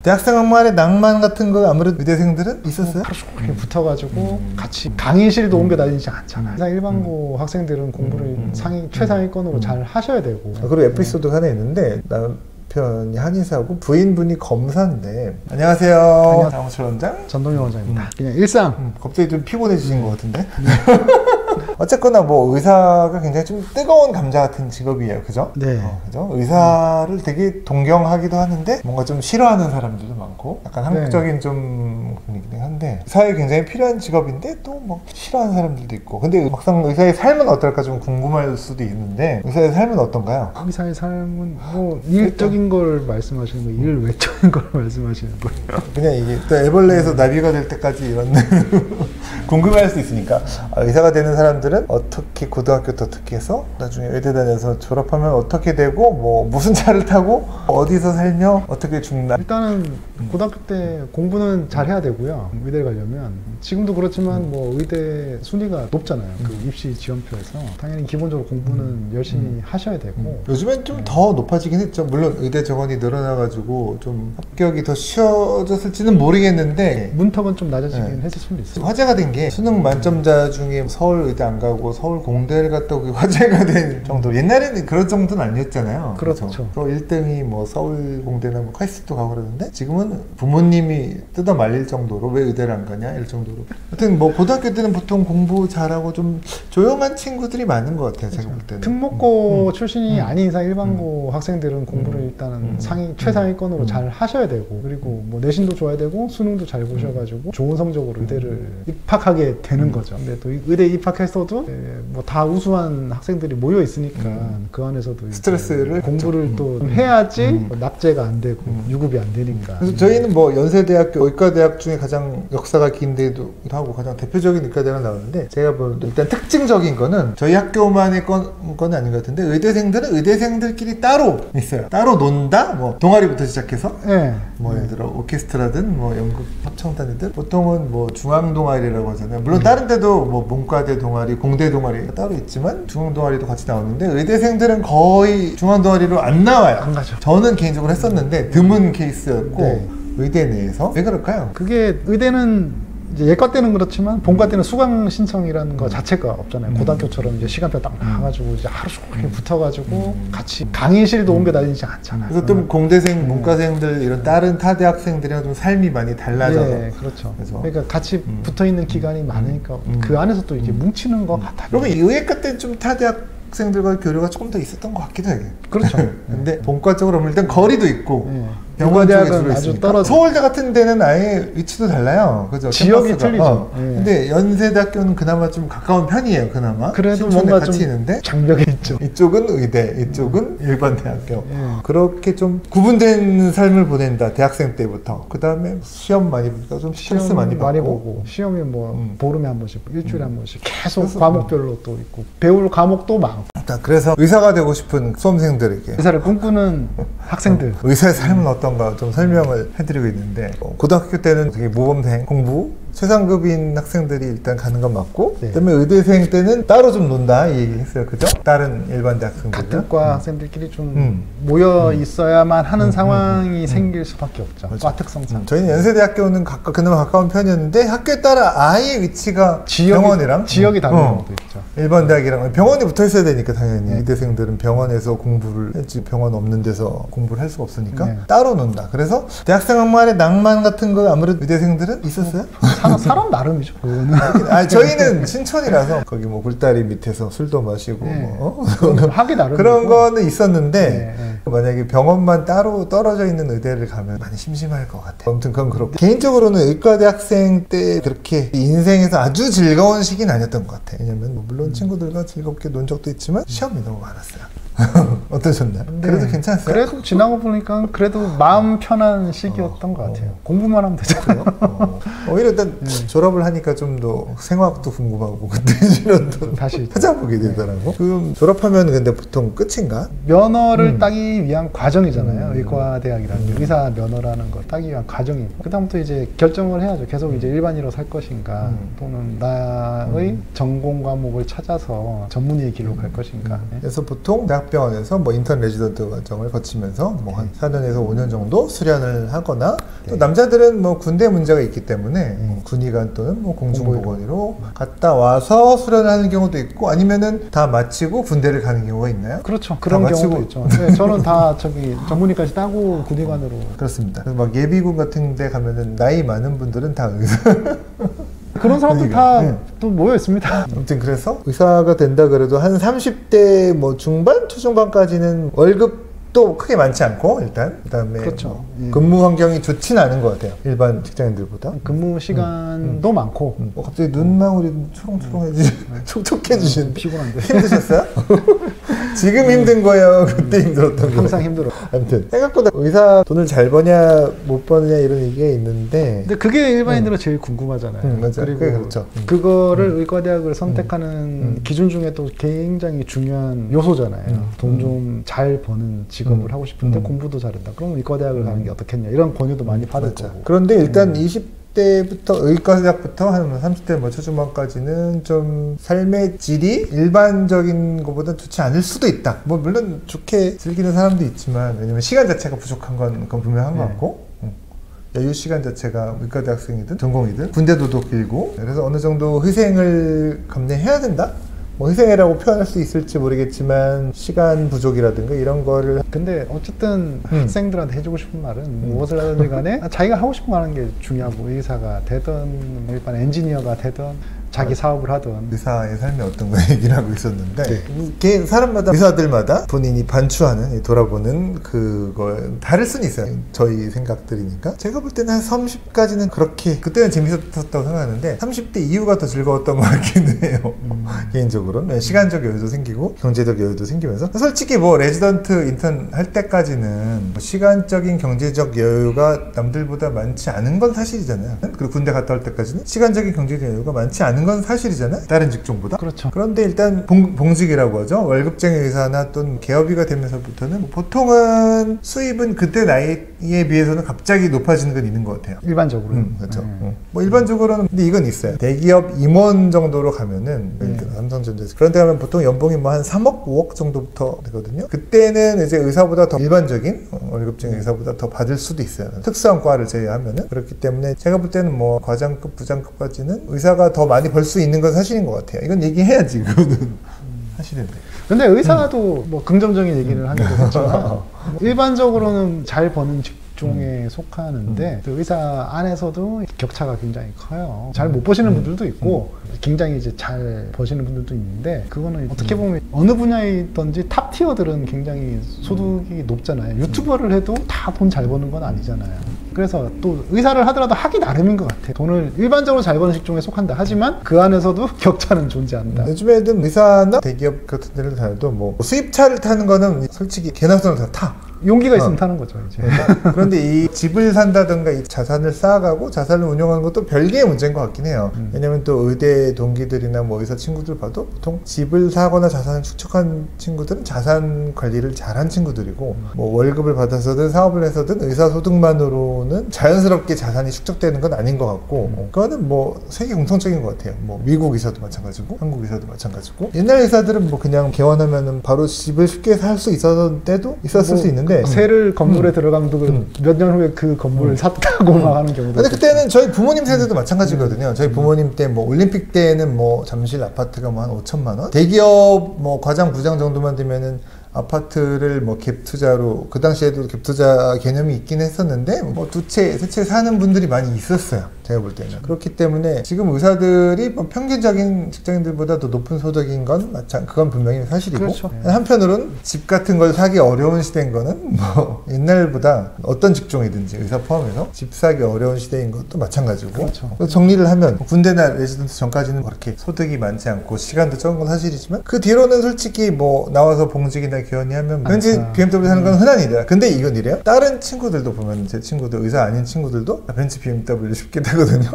대학생 학말의 낭만 같은 거 아무래도 의대생들은 있었어요? 하루 종일 붙어가지고 같이 강의실도 옮겨 다니지 않잖아요. 항상 일반고 학생들은 공부를 최상위권으로 잘 하셔야 되고. 그리고 에피소드가 하나 있는데 남편이 한의사고 부인분이 검사인데 안녕하세요. 사무실 원장 전동현 원장입니다. 그냥 일상. 갑자기 좀 피곤해지신 것 같은데? 어쨌거나 뭐 의사가 굉장히 좀 뜨거운 감자 같은 직업이에요, 그죠? 네. 그죠? 의사를 되게 동경하기도 하는데 뭔가 좀 싫어하는 사람들도 많고 약간 한국적인 좀 분위기긴 한데 의사에 굉장히 필요한 직업인데 또 뭐 싫어하는 사람들도 있고 근데 막상 의사의 삶은 어떨까 좀 궁금할 수도 있는데 의사의 삶은 어떤가요? 의사의 삶은 뭐 일적인 걸 말씀하시는 거예요? 일 외적인 걸 말씀하시는 거예요? 그냥 이게 또 애벌레에서 나비가 될 때까지 이런 궁금해할 수 있으니까 의사가 되는 사람들은 어떻게 고등학교 때 어떻게 해서 나중에 의대 다녀서 졸업하면 어떻게 되고 뭐 무슨 차를 타고 어디서 살며 어떻게 죽나. 일단은 고등학교 때 공부는 잘 해야 되고요. 의대 가려면 지금도 그렇지만 뭐 의대 순위가 높잖아요. 그 입시 지원표에서 당연히 기본적으로 공부는 열심히 하셔야 되고 요즘엔 좀 더 높아지긴 했죠. 물론 의대 정원이 늘어나가지고 좀 합격이 더 쉬워졌을지는 모르겠는데 문턱은 좀 낮아지긴 했을 수도 있어요. 화제가 된 게 수능 만점자 중에 서울 의대 안 가고 서울 공대를 갔다고 그게 화제가 된 정도. 옛날에는 그런 정도는 아니었잖아요. 그렇죠. 또 1등이 뭐 서울 공대나 뭐 카이스트도 가고 그러는데 지금은 부모님이 뜯어 말릴 정도로 왜 의대를 안 가냐 이럴 정도로. 하여튼 뭐 고등학교 때는 보통 공부 잘하고 좀 조용한 친구들이 많은 것 같아요. 제가 볼 때는. 특목고 출신이 아닌 이상 일반고 학생들은 공부를 일단은 최상위권으로 잘 하셔야 되고 그리고 뭐 내신도 좋아야 되고 수능도 잘 보셔가지고 좋은 성적으로 의대를 입학하게 되는 거죠. 근데 또 의대 입학했어도 뭐 다 우수한 학생들이 모여 있으니까 그 안에서도 스트레스를 공부를 또 해야지 납제가 안 되고 유급이 안 되니까. 그래서 저희는 뭐 연세대학교 의과대학 중에 가장 역사가 긴 데도 하고 가장 대표적인 의과대학을 나오는데 제가 보는 일단 특징적인 거는 저희 학교만의 건 아닌 것 같은데 의대생들은 의대생들끼리 따로 있어요. 따로 논다? 뭐 동아리부터 시작해서 뭐 예를 들어 오케스트라든 뭐 연극 합창단이든 보통은 뭐 중앙동아리라고 하잖아요. 물론 다른 데도 뭐 문과대 동아리, 공대 동아리 따로 있지만 중앙동아리도 같이 나오는데 의대생들은 거의 중앙동아리로 안 나와요. 안 가죠. 저는 개인적으로 했었는데 드문 케이스였고 의대 내에서 왜 그럴까요? 그게 의대는 이제 예과 때는 그렇지만 본과 때는 수강 신청이라는 거 자체가 없잖아요. 고등학교처럼 이제 시간표 딱 나가지고 이제 하루 종일 붙어가지고 같이 강의실도 옮겨 다니지 않잖아요. 그래서 좀 공대생, 문과생들 이런 다른 타 대학생들이랑 좀 삶이 많이 달라져서. 네, 그렇죠. 그러니까 같이 붙어 있는 기간이 많으니까 그 안에서 또 이게 뭉치는 것 같아요. 그러면 의예과 때는 좀 타 대학생들과의 교류가 조금 더 있었던 것 같기도 해요. 그렇죠. 근데 본과적으로 보면 일단 거리도 있고. 병원 대학은 아주 떨어져. 서울대 같은 데는 아예 위치도 달라요. 그죠? 지역이 틀리죠. 근데 연세대학교는 그나마 좀 가까운 편이에요. 그나마. 그래도 뭔가 같이 좀 있는데 장벽이 있죠. 이쪽은 의대, 이쪽은 일반 대학교. 그렇게 좀 구분된 삶을 보낸다. 대학생 때부터. 그 다음에 시험 많이 보니까 좀 스트레스 많이 보고 시험이 뭐 보름에 한 번씩, 일주일에 한 번씩 계속 과목별로 또 있고 배울 과목도 많고. 그래서 의사가 되고 싶은 수험생들에게 의사를 꿈꾸는 학생들 의사의 삶은 어떤가 좀 설명을 해드리고 있는데 고등학교 때는 되게 모범생 공부 최상급인 학생들이 일단 가는 건 맞고 그다음에 의대생 때는 따로 좀 논다 이 얘기를 했어요. 그죠? 다른 일반 대학생들 같은 과 학생들끼리 좀 모여 있어야만 하는 상황이 생길 수밖에 없죠. 과 특성상. 저희는 연세대학교는 그나마 가까운 편이었는데 학교에 따라 아예 위치가 병원이랑 지역이 다른 경우도 있죠. 일반 대학이랑 병원이 붙어 있어야 되니까 당연히 의대생들은 병원에서 공부를 했지 병원 없는 데서 공부를 할 수가 없으니까 따로 논다. 그래서 대학생 학말의 낭만 같은 거 아무래도 의대생들은 있었어요? 사람 나름이죠. 저희는 신촌이라서 거기 뭐 굴다리 밑에서 술도 마시고 뭐 하기 나름 그런 거는 있었는데 만약에 병원만 따로 떨어져 있는 의대를 가면 많이 심심할 것 같아요. 아무튼 그건 그렇고 개인적으로는 의과대 학생 때 그렇게 인생에서 아주 즐거운 시기는 아니었던 것 같아요. 왜냐면 뭐 물론 친구들과 즐겁게 논 적도 있지만 시험이 너무 많았어요. 어떠셨나요? 그래도 괜찮았어요? 그래도 지나고 보니까 그래도 마음 편한 시기였던 것 같아요. 공부만 하면 되잖아요. 오히려 일단 졸업을 하니까 좀 더 생화학도 궁금하고 그때 실현도 다시 찾아보게 되더라고. 그럼 졸업하면 근데 보통 끝인가? 면허를 따기 위한 과정이잖아요. 의과대학이라는 의사 면허라는 걸 따기 위한 과정이고 그다음부터 이제 결정을 해야죠. 계속 이제 일반인으로 살 것인가 또는 나의 전공 과목을 찾아서 전문의의 길로 갈 것인가. 그래서 보통 대학 대학병원에서 뭐 인턴 레지던트 과정을 거치면서 뭐 한 4년에서 5년 정도 수련을 하거나 또 남자들은 뭐 군대 문제가 있기 때문에 뭐 군의관 또는 뭐 공중보건의로 갔다 와서 수련을 하는 경우도 있고 아니면은 다 마치고 군대를 가는 경우가 있나요? 그렇죠. 그런 경우도 있죠. 네, 저는 다 저기 전문의까지 따고 군의관으로. 그렇습니다. 그래서 막 예비군 같은 데 가면은 나이 많은 분들은 다 의사 그런 사람들 다 또 모여 있습니다. 아무튼 그래서 의사가 된다 그래도 한 30대 뭐 중반, 초중반까지는 월급도 크게 많지 않고 일단 그다음에 그렇죠. 뭐 근무 환경이 좋지는 않은 것 같아요. 일반 직장인들보다. 근무 시간도 많고. 갑자기 눈망울이 초롱초롱해지 촉촉해지시는 피곤한데. 힘드셨어요? 지금 힘든 거예요? 그때 힘들었던 거예요? 항상 힘들어. 아무튼 생각보다 의사 돈을 잘 버냐 못 버느냐 이런 얘기가 있는데 근데 그게 일반인들은 제일 궁금하잖아요. 맞아. 그리고 그렇죠. 그거를 의과대학을 선택하는 기준 중에 또 굉장히 중요한 요소잖아요. 돈 좀 잘 버는 직업을 하고 싶은데 공부도 잘한다. 그럼 의과대학을 가는 게 어떻겠냐 이런 권유도 많이 받을 거고. 그런데 일단 20대부터 의과대학부터 한 30대 뭐 초중반까지는 좀 삶의 질이 일반적인 것보다 좋지 않을 수도 있다. 뭐 물론 좋게 즐기는 사람도 있지만 왜냐면 시간 자체가 부족한 건 그건 분명한 것 같고 여유 시간 자체가 의과대학생이든 전공이든 군대도 길고 그래서 어느 정도 희생을 감내해야 된다. 뭐 희생이라고 표현할 수 있을지 모르겠지만 시간 부족이라든가 이런 거를 근데 어쨌든 학생들한테 해주고 싶은 말은 무엇을 하든지 간에 자기가 하고 싶은 거 하는 게 중요하고 의사가 되든 일반 엔지니어가 되든 자기 사업을 하든 의사의 삶이 어떤 거 얘기를 하고 있었는데 이게 사람마다 의사들마다 본인이 반추하는 돌아보는 그걸 다를 수는 있어요. 저희 생각들이니까 제가 볼 때는 한 30까지는 그렇게 그때는 재밌었다고 생각하는데 30대 이후가 더 즐거웠던 것 같기는 해요. 개인적으로는 시간적 여유도 생기고 경제적 여유도 생기면서 솔직히 뭐 레지던트 인턴 할 때까지는 뭐 시간적인 경제적 여유가 남들보다 많지 않은 건 사실이잖아요. 그리고 군대 갔다 올 때까지는 시간적인 경제적 여유가 많지 않은 건 사실이잖아요. 다른 직종보다. 그렇죠. 그런데 일단 봉직이라고 하죠. 월급쟁이 의사나 또는 개업이가 되면서부터는 보통은 수입은 그때 나이에 비해서는 갑자기 높아지는 건 있는 것 같아요. 일반적으로. 그렇죠. 뭐 일반적으로는 근데 이건 있어요. 대기업 임원 정도로 가면은 삼성전자에서 그런 데 가면 보통 연봉이 뭐 한 3억, 5억 정도부터 되거든요. 그때는 이제 의사보다 더 일반적인 월급쟁이 의사보다 더 받을 수도 있어요. 특수한 과를 제외하면은 그렇기 때문에 제가 볼 때는 뭐 과장급, 부장급까지는 의사가 더 많이 벌 수 있는 건 사실인 것 같아요. 이건 얘기해야지. 그거는 사실인데. 근데 의사도 뭐 긍정적인 얘기를 하게 되겠지만 일반적으로는 잘 버는 직종에 속하는데 그 의사 안에서도 격차가 굉장히 커요. 잘 못 버시는 분들도 있고 굉장히 이제 잘 버시는 분들도 있는데 그거는 어떻게 보면 어느 분야에 있든지 탑 티어들은 굉장히 소득이 높잖아요. 유튜버를 해도 다 돈 잘 버는 건 아니잖아요. 그래서 또 의사를 하더라도 하기 나름인 것 같아요. 돈을 일반적으로 잘 버는 직종에 속한다. 하지만 그 안에서도 격차는 존재한다. 요즘에는 의사나 대기업 같은 데를 다녀도 뭐 수입차를 타는 거는 솔직히 개나 소나 다 타. 용기가 있으면 타는 거죠, 이제. 그런데 이 집을 산다든가 이 자산을 쌓아가고 자산을 운영하는 것도 별개의 문제인 것 같긴 해요. 왜냐면 또 의대 동기들이나 뭐 의사 친구들 봐도 보통 집을 사거나 자산을 축적한 친구들은 자산 관리를 잘한 친구들이고 뭐 월급을 받아서든 사업을 해서든 의사 소득만으로는 자연스럽게 자산이 축적되는 건 아닌 것 같고 그거는 뭐 세계 공통적인 것 같아요. 뭐 미국 의사도 마찬가지고 한국 의사도 마찬가지고 옛날 의사들은 뭐 그냥 개원하면은 바로 집을 쉽게 살 수 있었던 때도 있었을 수 있는데 새를 건물에 들어가면 몇 년 후에 그 건물을 샀다고 막 하는 경우도 근데 그때는 저희 부모님 세대도 마찬가지거든요. 저희 부모님 때 뭐 올림픽 때는 뭐 잠실 아파트가 뭐 한 5천만 원? 대기업 뭐 과장 부장 정도만 되면은 아파트를 뭐 갭 투자로 그 당시에도 갭 투자 개념이 있긴 했었는데 뭐 두 채, 세 채 사는 분들이 많이 있었어요. 제가 볼 때는. 그렇기 때문에 지금 의사들이 뭐 평균적인 직장인들보다 더 높은 소득인 건 그건 분명히 사실이고 그렇죠. 한편으로는 집 같은 걸 사기 어려운 시대인 거는 뭐 옛날보다 어떤 직종이든지 의사 포함해서 집 사기 어려운 시대인 것도 마찬가지고 그렇죠. 정리를 하면 군대나 레지던트 전까지는 그렇게 소득이 많지 않고 시간도 적은 건 사실이지만 그 뒤로는 솔직히 뭐 나와서 봉직이나 개원이 하면 왠지 BMW 사는 건 흔한 일이야. 근데 이건 이래요? 다른 친구들도 보면 제 친구들 의사 아닌 친구들도 벤츠 BMW 쉽게 타거든요.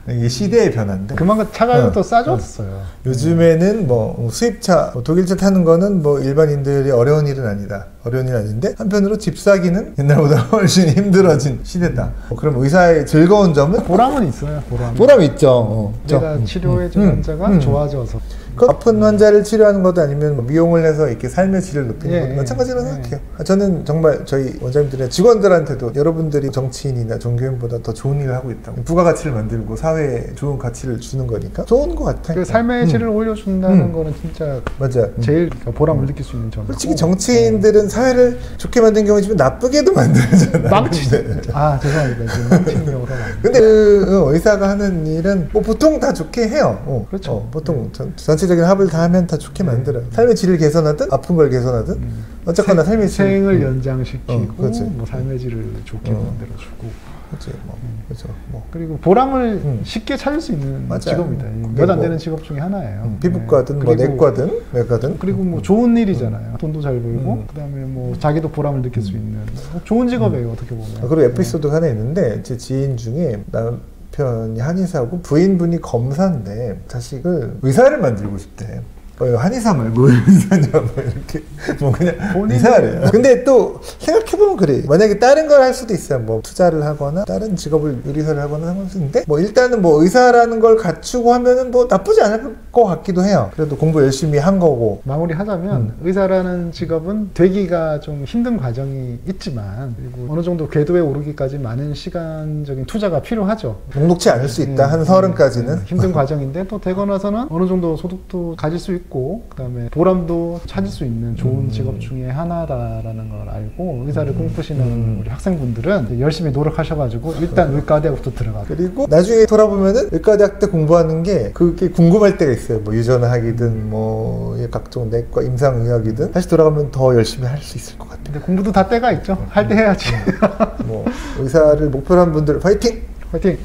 이게 시대의 변화인데 그만큼 차가 또 싸졌어요. 요즘에는 뭐 수입차, 뭐 독일차 타는 거는 뭐 일반인들이 어려운 일은 아니다. 어려운 일은 아닌데 한편으로 집 사기는 옛날보다 훨씬 힘들어진 시대다. 그럼 의사의 즐거운 점은? 보람은 있어요. 보람이 있죠. 내가 치료해준 환자가 좋아져서 그 아픈 환자를 치료하는 것도 아니면 뭐 미용을 해서 이렇게 삶의 질을 높이는 예, 것도 예, 마찬가지라고 예. 생각해요. 저는 정말 저희 원장님들이나 직원들한테도 여러분들이 정치인이나 종교인보다 더 좋은 일을 하고 있다고, 부가가치를 만들고 사회에 좋은 가치를 주는 거니까 좋은 것 같아요. 그 삶의 질을 올려준다는 거는 진짜 맞아. 제일 보람을 느낄 수 있는 점이고. 솔직히 정치인들은 사회를 좋게 만든 경우지만 나쁘게도 만들잖아요. 망치죠. 근데. 아 죄송합니다. 지금 망치는 경우가 많아요. 근데 그 의사가 하는 일은 뭐 보통 다 좋게 해요. 그렇죠. 보통 전체적인 합을 다 하면 다 좋게 만들어요. 삶의 질을 개선하든 아픈 걸 개선하든 어쨌거나 삶의 질. 생을 연장시키고 그렇지. 뭐 삶의 질을 좋게 만들어주고. 그렇지. 그렇죠. 그리고 보람을 쉽게 찾을 수 있는 맞아요. 직업입니다. 몇 안 되는 직업 중에 하나예요. 피부과든 뭐 그리고- 내과든 외과든. 그리고 뭐 좋은 일이잖아요. 돈도 잘 벌고 그다음에 뭐 자기도 보람을 느낄 수 있는 좋은 직업이에요. 어떻게 보면. 그리고 에피소드가 하나 있는데 제 지인 중에 남편이 한의사고 부인분이 검사인데 자식을 의사를 만들고 싶대. 한의사 말고 의사냐 뭐 이렇게 뭐 그냥 본인이- 의사래요. 근데 또 생각해보면 그래. 만약에 다른 걸 할 수도 있어요. 뭐 투자를 하거나 다른 직업을 요리사를 하거나 상관없는데 뭐 일단은 뭐 의사라는 걸 갖추고 하면은 뭐 나쁘지 않을 것 같기도 해요. 그래도 공부 열심히 한 거고. 마무리하자면 의사라는 직업은 되기가 좀 힘든 과정이 있지만 그리고 어느 정도 궤도에 오르기까지 많은 시간적인 투자가 필요하죠. 녹록치 않을 수 있다. 한 서른까지는. 힘든 과정인데 또 되고 나서는 어느 정도 소득도 가질 수 있고 그다음에 보람도 찾을 수 있는 좋은 직업 중에 하나다라는 걸 알고 의사를 꿈꾸시는 우리 학생분들은 열심히 노력하셔가지고 일단 의과대학부터 들어가고 그리고 나중에 돌아보면은 의과대학 때 공부하는 게 그게 궁금할 때가 있어요. 뭐 유전학이든 뭐 각종 내과 임상의학이든 다시 돌아가면 더 열심히 할 수 있을 것 같아요. 근데 공부도 다 때가 있죠. 할 때 해야지. 뭐 의사를 목표로 한 분들 파이팅! 화이팅!